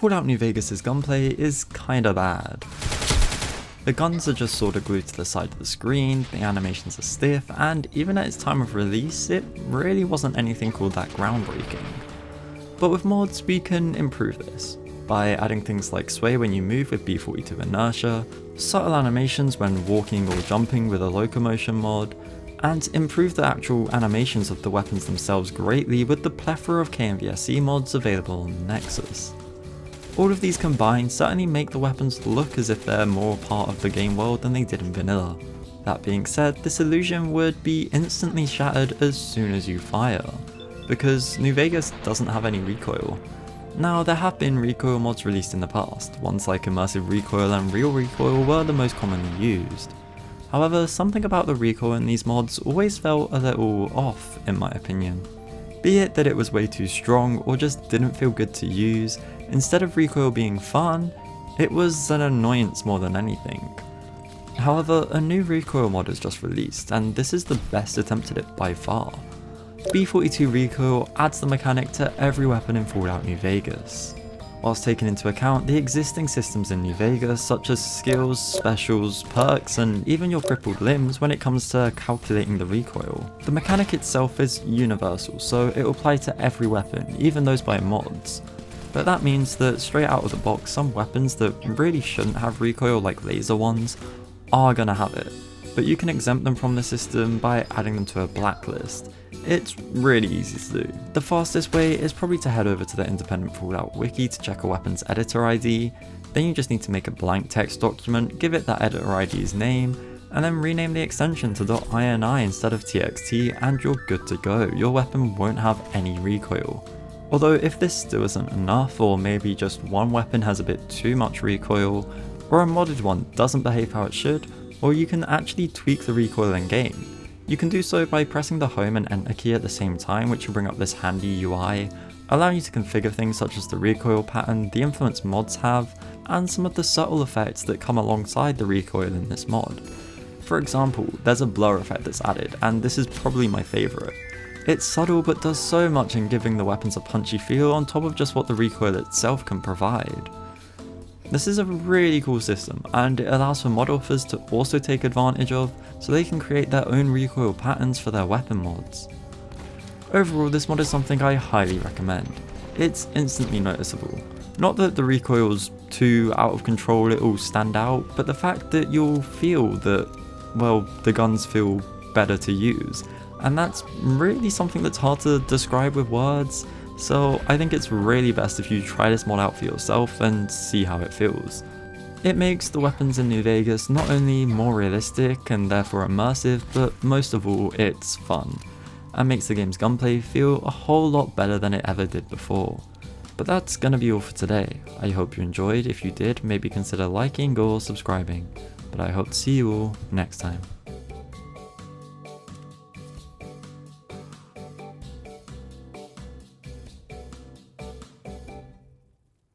Fallout New Vegas' gunplay is kinda bad. The guns are just sorta glued to the side of the screen, the animations are stiff, and even at its time of release, it really wasn't anything called that groundbreaking. But with mods, we can improve this, by adding things like sway when you move with B42 Inertia, subtle animations when walking or jumping with a Locomotion mod, and improve the actual animations of the weapons themselves greatly with the plethora of KNVSE mods available on the Nexus. All of these combined certainly make the weapons look as if they're more part of the game world than they did in vanilla. That being said, this illusion would be instantly shattered as soon as you fire, because New Vegas doesn't have any recoil. Now, there have been recoil mods released in the past, ones like Immersive Recoil and Real Recoil were the most commonly used. However, something about the recoil in these mods always felt a little off in my opinion. Be it that it was way too strong or just didn't feel good to use, instead of recoil being fun, it was an annoyance more than anything. However, a new recoil mod is just released, and this is the best attempt at it by far. B42 Recoil adds the mechanic to every weapon in Fallout New Vegas, whilst taking into account the existing systems in New Vegas such as skills, specials, perks, and even your crippled limbs when it comes to calculating the recoil. The mechanic itself is universal, so it will apply to every weapon, even those by mods. But that means that straight out of the box, some weapons that really shouldn't have recoil like laser ones are gonna have it, but you can exempt them from the system by adding them to a blacklist. It's really easy to do. The fastest way is probably to head over to the independent Fallout wiki to check a weapon's editor ID, then you just need to make a blank text document, give it that editor ID's name, and then rename the extension to .ini instead of .txt and you're good to go. Your weapon won't have any recoil. Although if this still isn't enough, or maybe just one weapon has a bit too much recoil, or a modded one doesn't behave how it should, or you can actually tweak the recoil in game. You can do so by pressing the home and enter key at the same time, which will bring up this handy UI, allowing you to configure things such as the recoil pattern, the influence mods have, and some of the subtle effects that come alongside the recoil in this mod. For example, there's a blur effect that's added, and this is probably my favourite. It's subtle but does so much in giving the weapons a punchy feel on top of just what the recoil itself can provide. This is a really cool system, and it allows for mod authors to also take advantage of, so they can create their own recoil patterns for their weapon mods. Overall, this mod is something I highly recommend. It's instantly noticeable. Not that the recoil's too out of control it'll stand out, but the fact that you'll feel that, well, the guns feel better to use, and that's really something that's hard to describe with words. So I think it's really best if you try this mod out for yourself and see how it feels. It makes the weapons in New Vegas not only more realistic and therefore immersive, but most of all it's fun, and makes the game's gunplay feel a whole lot better than it ever did before. But that's gonna be all for today. I hope you enjoyed. If you did, maybe consider liking or subscribing, but I hope to see you all next time.